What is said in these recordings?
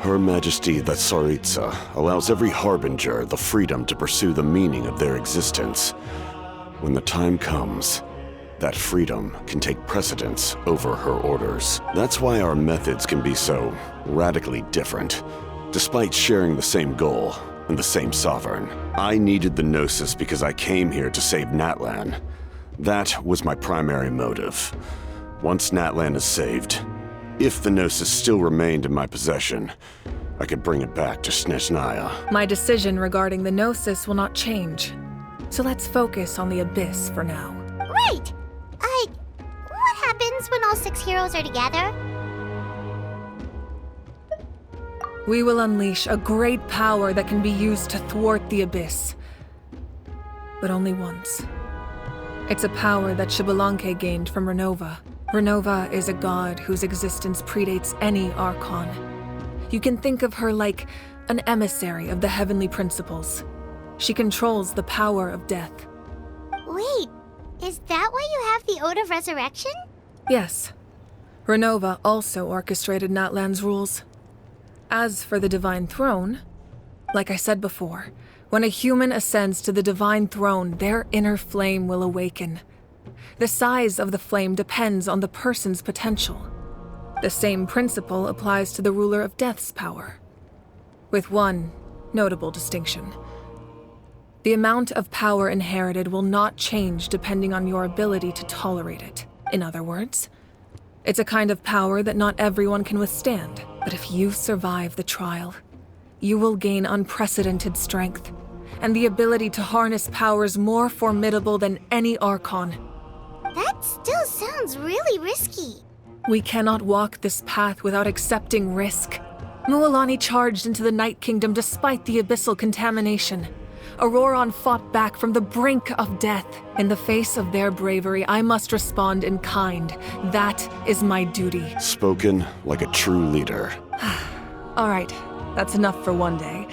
Her Majesty the Tsaritsa allows every harbinger the freedom to pursue the meaning of their existence. When the time comes, that freedom can take precedence over her orders. That's why our methods can be so radically different, despite sharing the same goal and the same sovereign. I needed the Gnosis because I came here to save Natlan. That was my primary motive. Once Natlan is saved, if the Gnosis still remained in my possession, I could bring it back to Snezhnaya. My decision regarding the Gnosis will not change. So let's focus on the Abyss for now. Right! What happens when all 6 heroes are together? We will unleash a great power that can be used to thwart the Abyss. But only once. It's a power that Xbalanque gained from Renova. Renova is a god whose existence predates any Archon. You can think of her like an emissary of the heavenly principles. She controls the power of death. Wait, is that why you have the Ode of Resurrection? Yes. Renova also orchestrated Natlan's rules. As for the Divine Throne, like I said before, when a human ascends to the Divine Throne, their inner flame will awaken. The size of the flame depends on the person's potential. The same principle applies to the ruler of Death's power, with one notable distinction. The amount of power inherited will not change depending on your ability to tolerate it. In other words, it's a kind of power that not everyone can withstand. But if you survive the trial, you will gain unprecedented strength and the ability to harness powers more formidable than any Archon. That still sounds really risky. We cannot walk this path without accepting risk. Mualani charged into the Night Kingdom despite the abyssal contamination. Auroron fought back from the brink of death. In the face of their bravery, I must respond in kind. That is my duty. Spoken like a true leader. All right, that's enough for one day.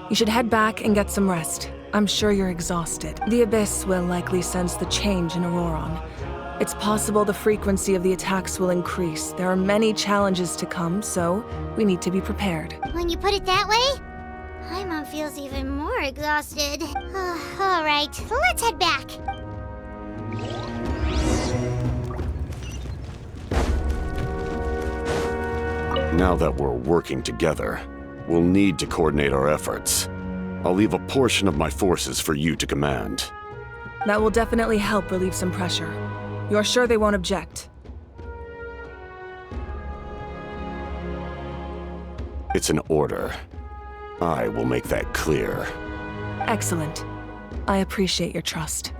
You should head back and get some rest. I'm sure you're exhausted. The Abyss will likely sense the change in Auroron. It's possible the frequency of the attacks will increase. There are many challenges to come, so we need to be prepared. When you put it that way, Paimon feels even more exhausted. All right, let's head back. Now that we're working together, we'll need to coordinate our efforts. I'll leave a portion of my forces for you to command. That will definitely help relieve some pressure. You're sure they won't object? It's an order. I will make that clear. Excellent. I appreciate your trust.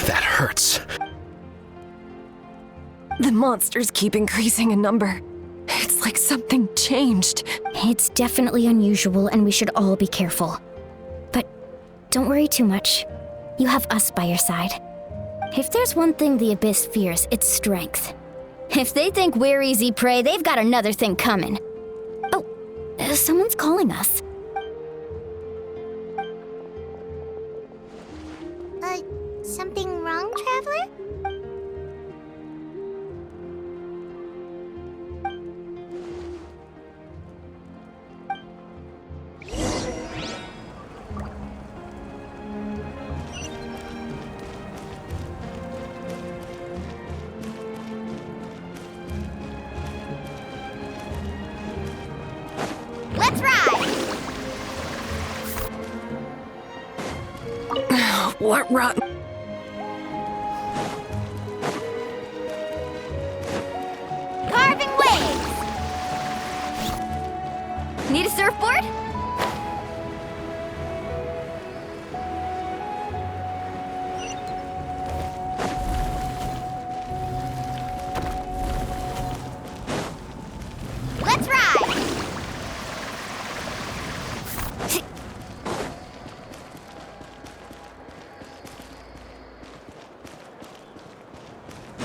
That hurts. The monsters keep increasing in number. It's like something changed. It's definitely unusual, and we should all be careful. But don't worry too much. You have us by your side. If there's one thing the Abyss fears, it's strength. If they think we're easy prey, they've got another thing coming. Oh, someone's calling us. Something wrong, Traveler? Let's ride! What rotten... Carving waves! Need a surfboard? Let's ride!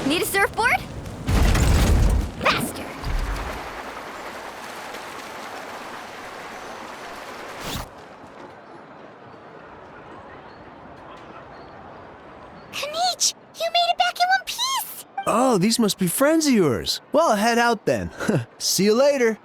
Need a surfboard? Faster! Oh, these must be friends of yours. Well, I'll head out then. See you later.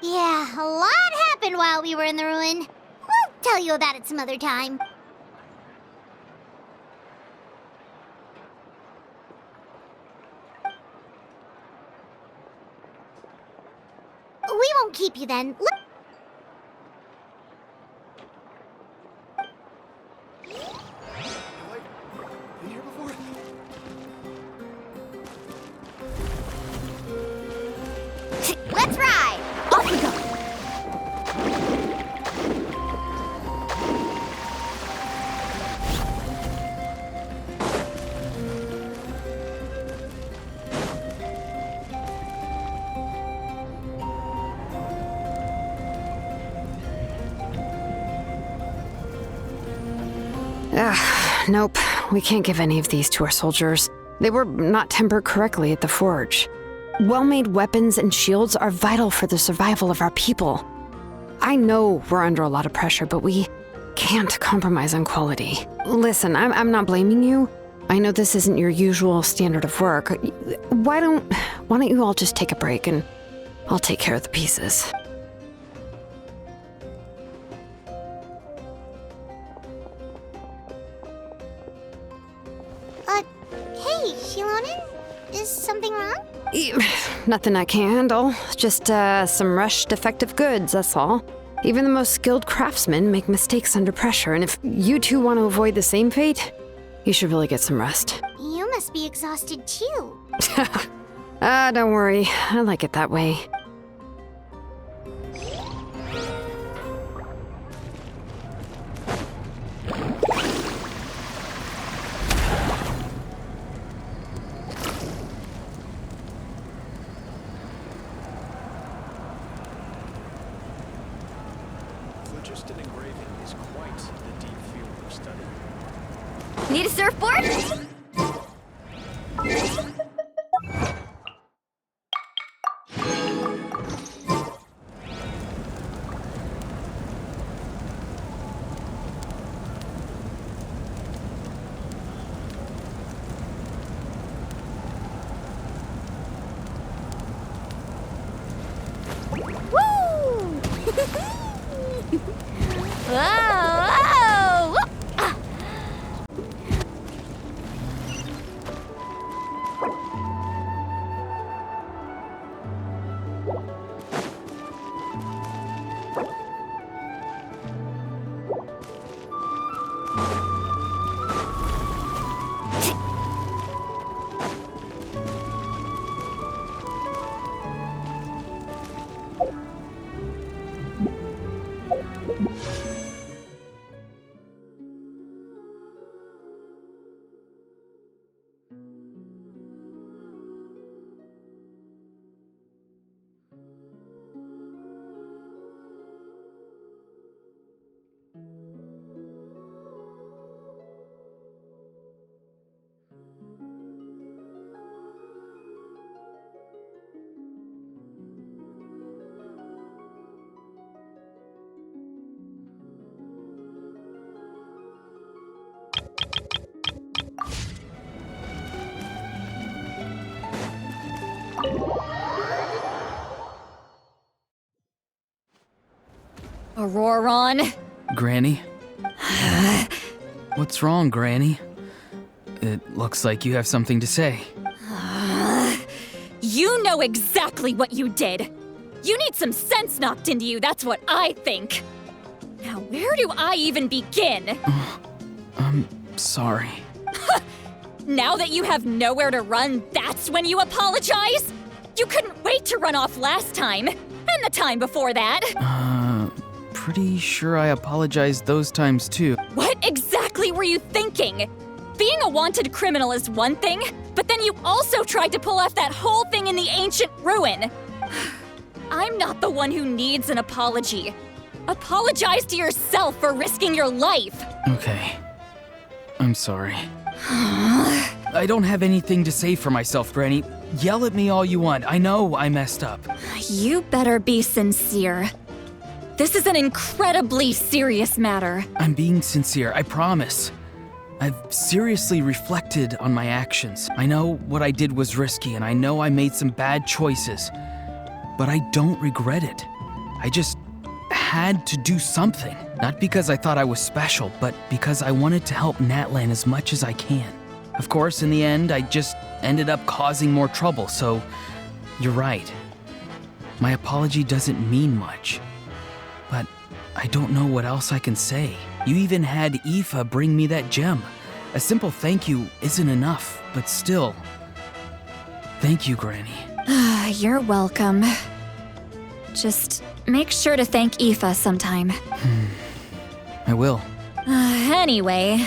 Yeah, a lot happened while we were in the ruin. We'll tell you about it some other time. We won't keep you then. Let's ride! Off we go! Nope. We can't give any of these to our soldiers. They were not tempered correctly at the forge. Well-made weapons and shields are vital for the survival of our people. I know we're under a lot of pressure, but we can't compromise on quality. Listen, I'm not blaming you. I know this isn't your usual standard of work. Why don't you all just take a break and I'll take care of the pieces. Hey, Shilonen? Is something wrong? Nothing I can handle. Just some rushed defective goods, that's all. Even the most skilled craftsmen make mistakes under pressure, and if you two want to avoid the same fate, you should really get some rest. You must be exhausted too. Don't worry. I like it that way. Phlogiston engraving is quite the deep field of study. Need a surfboard? Whoa! Ah. Auroron? Granny? What's wrong, Granny? It looks like you have something to say. You know exactly what you did. You need some sense knocked into you, that's what I think. Now, where do I even begin? I'm sorry. Now that you have nowhere to run, that's when you apologize? You couldn't wait to run off last time, and the time before that. Pretty sure I apologized those times too. What exactly were you thinking? Being a wanted criminal is one thing, but then you also tried to pull off that whole thing in the ancient ruin. I'm not the one who needs an apology. Apologize to yourself for risking your life. Okay. I'm sorry. I don't have anything to say for myself, Granny. Yell at me all you want. I know I messed up. You better be sincere. This is an incredibly serious matter. I'm being sincere, I promise. I've seriously reflected on my actions. I know what I did was risky, and I know I made some bad choices. But I don't regret it. I just had to do something. Not because I thought I was special, but because I wanted to help Natlan as much as I can. Of course, in the end, I just ended up causing more trouble, so you're right. My apology doesn't mean much. But I don't know what else I can say. You even had Aoife bring me that gem. A simple thank you isn't enough, but still. Thank you, Granny. You're welcome. Just make sure to thank Aoife sometime. I will. Anyway,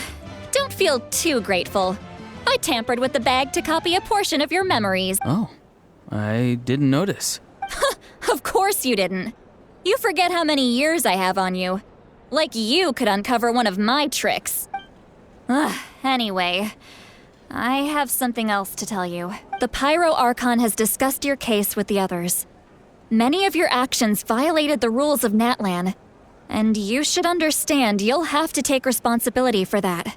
don't feel too grateful. I tampered with the bag to copy a portion of your memories. Oh, I didn't notice. Of course you didn't. You forget how many years I have on you. Like you could uncover one of my tricks. Anyway, I have something else to tell you. The Pyro Archon has discussed your case with the others. Many of your actions violated the rules of Natlan, and you should understand you'll have to take responsibility for that.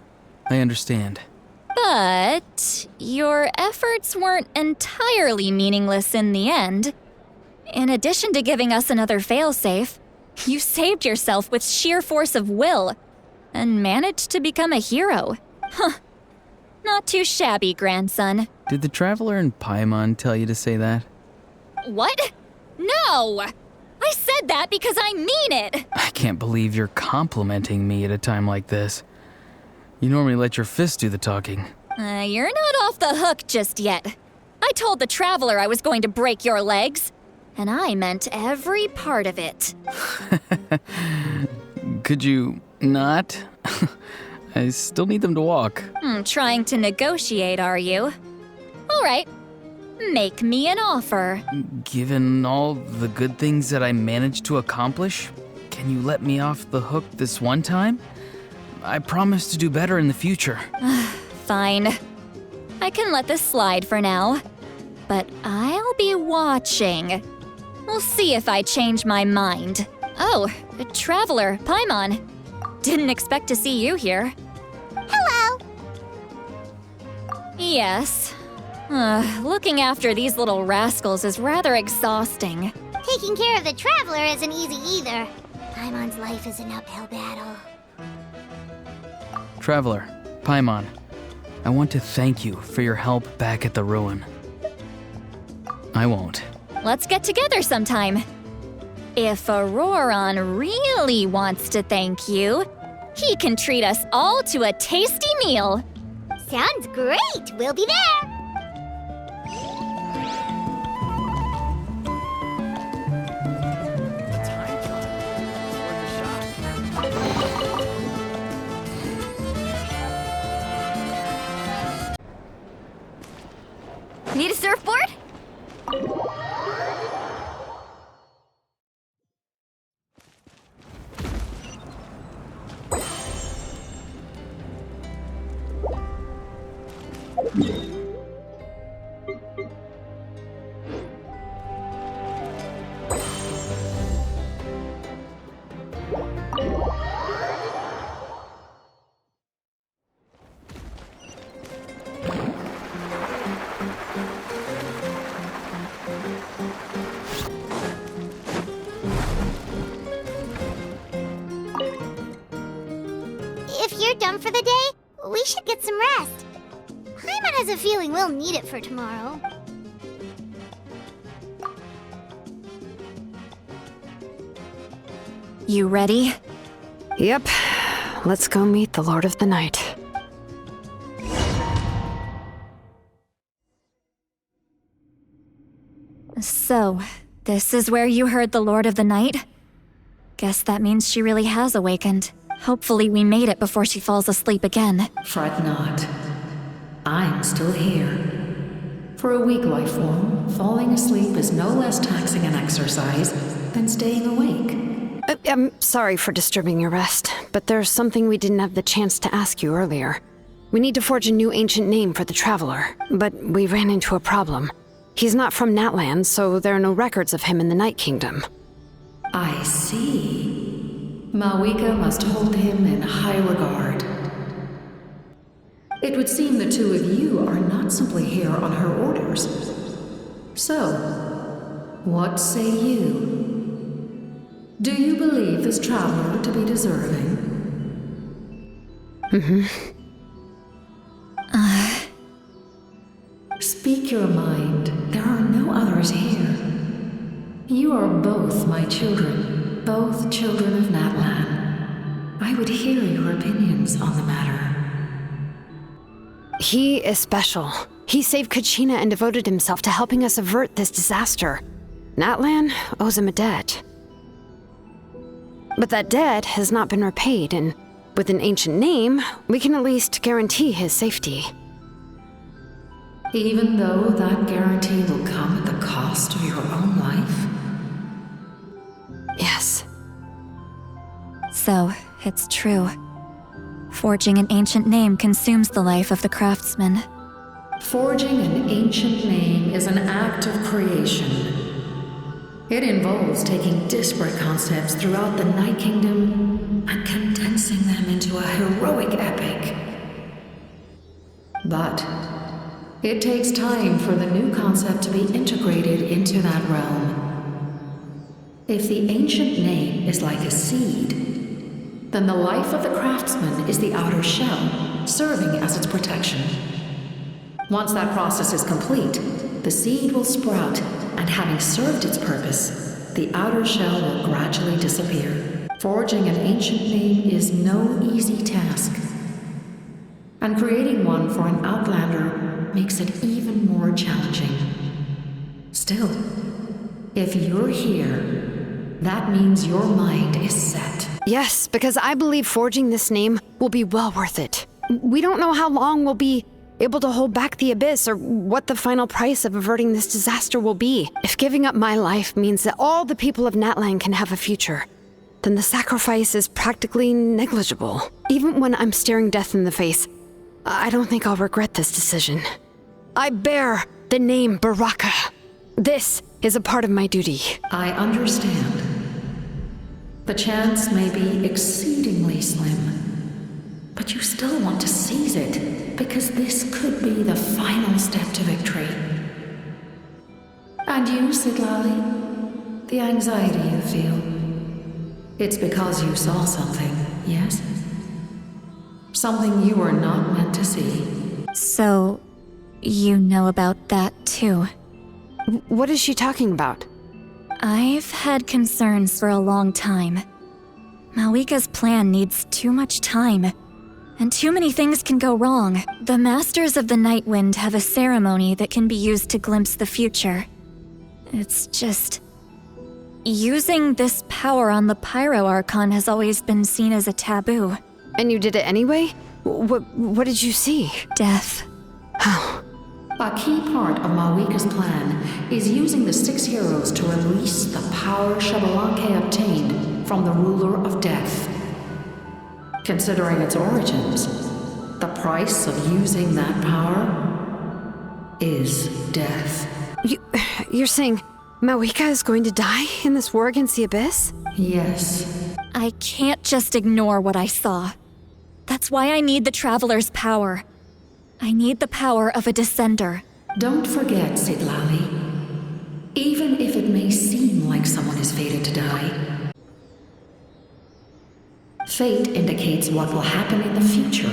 I understand. But your efforts weren't entirely meaningless in the end. In addition to giving us another failsafe, you saved yourself with sheer force of will and managed to become a hero. Not too shabby, grandson. Did the Traveler and Paimon tell you to say that? What? No! I said that because I mean it! I can't believe you're complimenting me at a time like this. You normally let your fist do the talking. You're not off the hook just yet. I told the Traveler I was going to break your legs, and I meant every part of it. Could you not? I still need them to walk. Trying to negotiate, are you? All right. Make me an offer. Given all the good things that I managed to accomplish, can you let me off the hook this one time? I promise to do better in the future. Fine. I can let this slide for now. But I'll be watching. We'll see if I change my mind. Oh, Traveler, Paimon. Didn't expect to see you here. Hello. Yes. Looking after these little rascals is rather exhausting. Taking care of the Traveler isn't easy either. Paimon's life is an uphill battle. Traveler, Paimon, I want to thank you for your help back at the ruin. I won't. Let's get together sometime. If Auroron really wants to thank you, he can treat us all to a tasty meal. Sounds great. We'll be there. Need a surfboard? If you're done for the day, we should get some rest. Paimon has a feeling we'll need it for tomorrow. You ready? Yep. Let's go meet the Lord of the Night. So, this is where you heard the Lord of the Night? Guess that means she really has awakened. Hopefully we made it before she falls asleep again. Fret not. I'm still here. For a weak life form, falling asleep is no less taxing an exercise than staying awake. I'm sorry for disturbing your rest, but there's something we didn't have the chance to ask you earlier. We need to forge a new ancient name for the Traveler, but we ran into a problem. He's not from Natlan, so there are no records of him in the Night Kingdom. I see. Malwika must hold him in high regard. It would seem the two of you are not simply here on her orders. So, what say you? Do you believe this traveler to be deserving? Speak your mind. There are no others here. You are both my children, both children of Natlan. I would hear your opinions on the matter. He is special. He saved Kachina and devoted himself to helping us avert this disaster. Natlan owes him a debt. But that debt has not been repaid, and with an ancient name, we can at least guarantee his safety. Even though that guarantee will come at the cost of your own life? Yes. So, it's true. Forging an ancient name consumes the life of the craftsman. Forging an ancient name is an act of creation. It involves taking disparate concepts throughout the Night Kingdom and condensing them into a heroic epic. But it takes time for the new concept to be integrated into that realm. If the ancient name is like a seed, then the life of the craftsman is the outer shell, serving as its protection. Once that process is complete, the seed will sprout, and having served its purpose, the outer shell will gradually disappear. Forging an ancient name is no easy task, and creating one for an outlander makes it even more challenging. Still, if you're here, that means your mind is set. Yes, because I believe forging this name will be well worth it. We don't know how long we'll be able to hold back the abyss or what the final price of averting this disaster will be. If giving up my life means that all the people of Natlan can have a future, then the sacrifice is practically negligible. Even when I'm staring death in the face, I don't think I'll regret this decision. I bear the name Baraka. This is a part of my duty. I understand. The chance may be exceedingly slim, but you still want to seize it, because this could be the final step to victory. And you, Sidlali, the anxiety you feel, it's because you saw something, yes? Something you were not meant to see. So, you know about that too? What is she talking about? I've had concerns for a long time. Malwika's plan needs too much time, and too many things can go wrong. The Masters of the Night Wind have a ceremony that can be used to glimpse the future. It's just... using this power on the Pyro Archon has always been seen as a taboo. And you did it anyway? What did you see? Death. How? A key part of Malwika's plan is using the 6 heroes to release the power Xbalanque obtained from the ruler of death. Considering its origins, the price of using that power is death. You're saying Malwika is going to die in this war against the Abyss? Yes. I can't just ignore what I saw. That's why I need the Traveler's power. I need the power of a Descender. Don't forget, Sidlali. Even if it may seem like someone is fated to die, fate indicates what will happen in the future.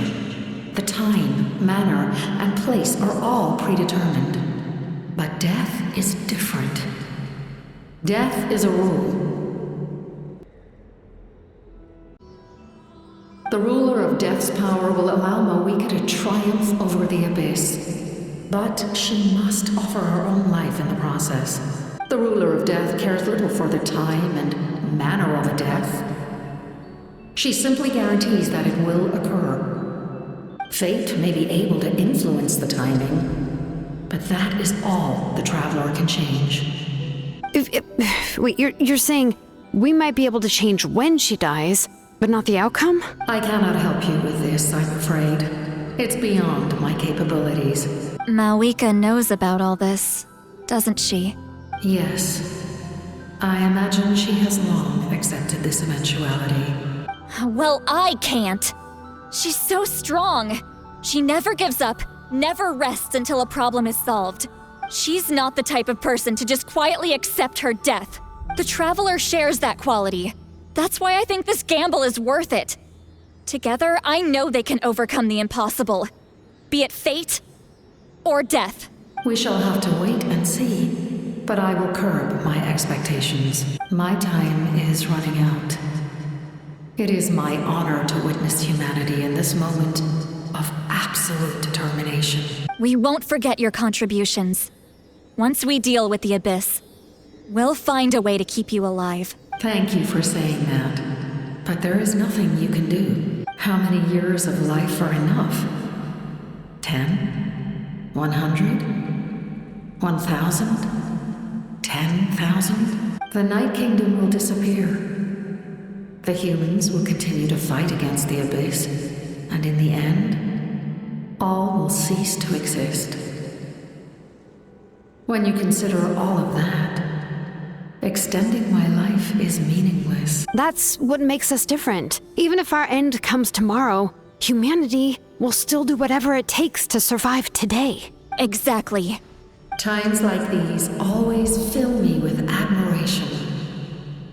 The time, manner, and place are all predetermined. But death is different. Death is a rule. The ruler of Death's power will allow Malwika to triumph over the Abyss. But she must offer her own life in the process. The ruler of Death cares little for the time and manner of a death. She simply guarantees that it will occur. Fate may be able to influence the timing, but that is all the Traveler can change. Wait, you're saying we might be able to change when she dies, but not the outcome? I cannot help you with this, I'm afraid. It's beyond my capabilities. Malwika knows about all this, doesn't she? Yes. I imagine she has long accepted this eventuality. Well, I can't. She's so strong. She never gives up, never rests until a problem is solved. She's not the type of person to just quietly accept her death. The Traveler shares that quality. That's why I think this gamble is worth it. Together, I know they can overcome the impossible. Be it fate or death. We shall have to wait and see, but I will curb my expectations. My time is running out. It is my honor to witness humanity in this moment of absolute determination. We won't forget your contributions. Once we deal with the Abyss, we'll find a way to keep you alive. Thank you for saying that, but there is nothing you can do. How many years of life are enough? 10? 100? 1,000? 10,000? The Night Kingdom will disappear. The humans will continue to fight against the Abyss, and in the end, all will cease to exist. When you consider all of that, extending my life is meaningless. That's what makes us different. Even if our end comes tomorrow, humanity will still do whatever it takes to survive today. Exactly. Times like these always fill me with admiration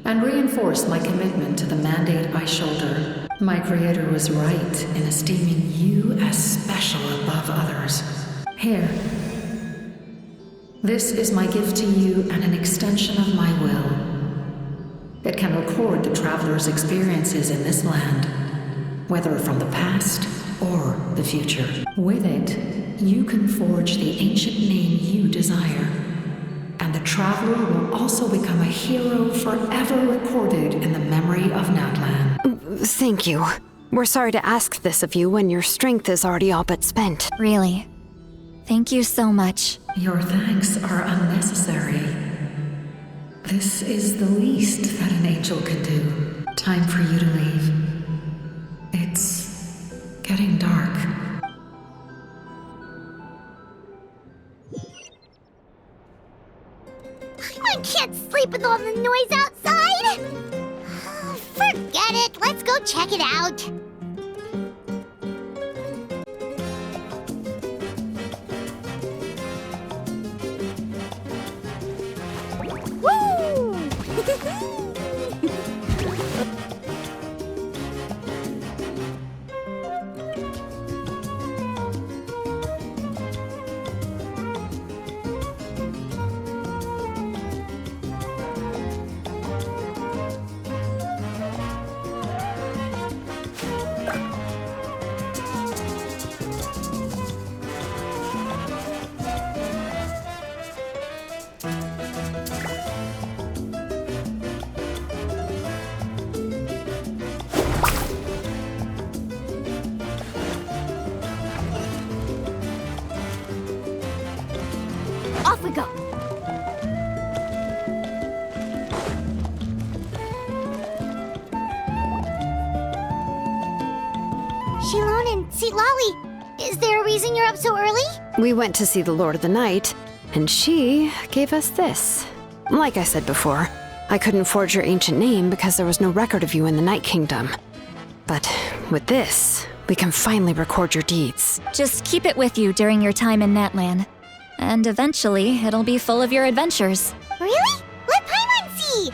and reinforce my commitment to the mandate I shoulder. My creator was right in esteeming you as special above others. Here. This is my gift to you and an extension of my will. It can record the traveler's experiences in this land, whether from the past or the future. With it, you can forge the ancient name you desire, and the traveler will also become a hero forever recorded in the memory of Natlan. Thank you. We're sorry to ask this of you when your strength is already all but spent. Really. Thank you so much. Your thanks are unnecessary. This is the least that an angel can do. Time for you to leave. It's getting dark. I can't sleep with all the noise outside! Forget it, let's go check it out. Woo! Off we go. Shilon and Sitlali, is there a reason you're up so early? We went to see the Lord of the Night, and she gave us this. Like I said before, I couldn't forge your ancient name because there was no record of you in the Night Kingdom. But with this, we can finally record your deeds. Just keep it with you during your time in Natlan. And eventually, it'll be full of your adventures. Really? Let Paimon see!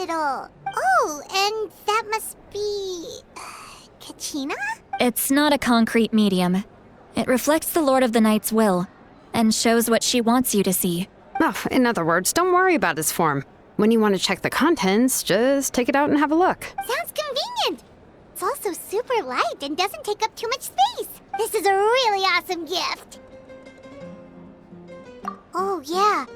hospital. Oh, and that must be... Kachina? It's not a concrete medium. It reflects the Lord of the Night's will, and shows what she wants you to see. Oh, in other words, don't worry about his form. When you want to check the contents, just take it out and have a look. Sounds convenient. It's also super light and doesn't take up too much space. This is a really awesome gift. Oh, yeah.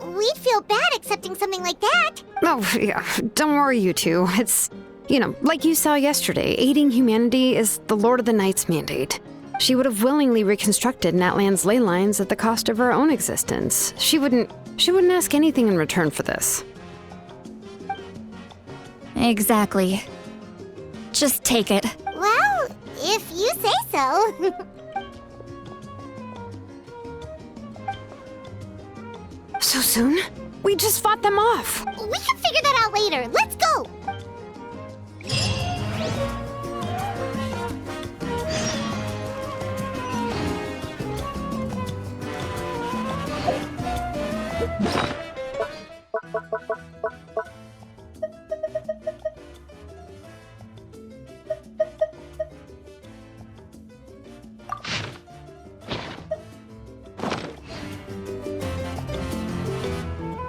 We'd feel bad accepting something like that. Oh, yeah. Don't worry, you two. It's, like you saw yesterday, aiding humanity is the Lord of the Night's mandate. She would have willingly reconstructed Natlan's ley lines at the cost of her own existence. She wouldn't ask anything in return for this. Exactly. Just take it. Well, if you say so. So soon? We just fought them off. We can figure that out later. Let's go!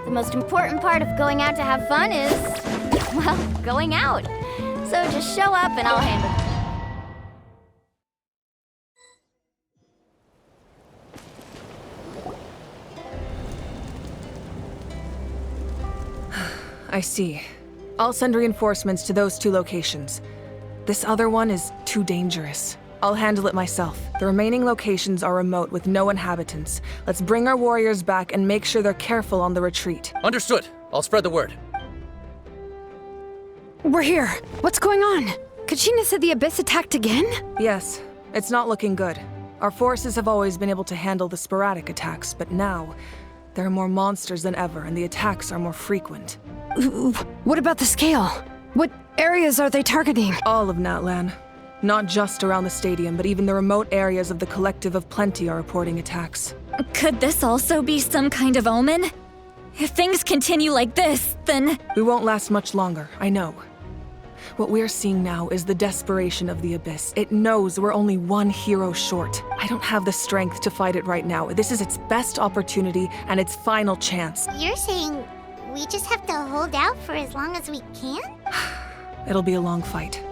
The most important part of going out to have fun is, well, going out. So just show up and I'll handle it. I see. I'll send reinforcements to those 2 locations. This other one is too dangerous. I'll handle it myself. The remaining locations are remote with no inhabitants. Let's bring our warriors back and make sure they're careful on the retreat. Understood. I'll spread the word. We're here. What's going on? Kachina said the Abyss attacked again? Yes, it's not looking good. Our forces have always been able to handle the sporadic attacks, but now there are more monsters than ever and the attacks are more frequent. What about the scale? What areas are they targeting? All of Natlan. Not just around the stadium, but even the remote areas of the Collective of Plenty are reporting attacks. Could this also be some kind of omen? If things continue like this, then... We won't last much longer, I know. What we're seeing now is the desperation of the Abyss. It knows we're only one hero short. I don't have the strength to fight it right now. This is its best opportunity and its final chance. You're saying we just have to hold out for as long as we can? It'll be a long fight.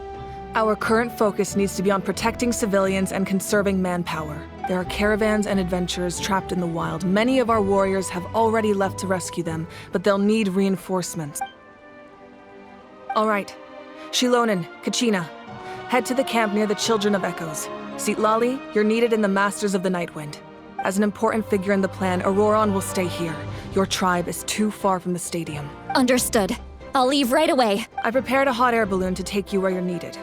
Our current focus needs to be on protecting civilians and conserving manpower. There are caravans and adventurers trapped in the wild. Many of our warriors have already left to rescue them, but they'll need reinforcements. All right. Shilonen, Kachina, head to the camp near the Children of Echoes. Sitlali, you're needed in the Masters of the Nightwind. As an important figure in the plan, Auroron will stay here. Your tribe is too far from the stadium. Understood. I'll leave right away. I prepared a hot air balloon to take you where you're needed.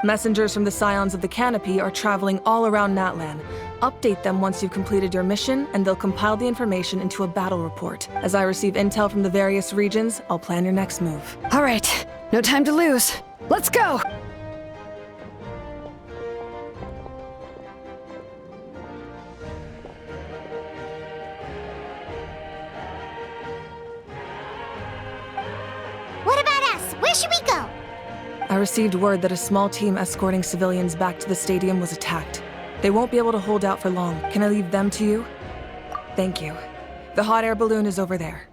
Messengers from the Scions of the Canopy are traveling all around Natlan. Update them once you've completed your mission, and they'll compile the information into a battle report. As I receive intel from the various regions, I'll plan your next move. All right, no time to lose. Let's go! What about us? Where should we go? I received word that a small team escorting civilians back to the stadium was attacked. They won't be able to hold out for long. Can I leave them to you? Thank you. The hot air balloon is over there.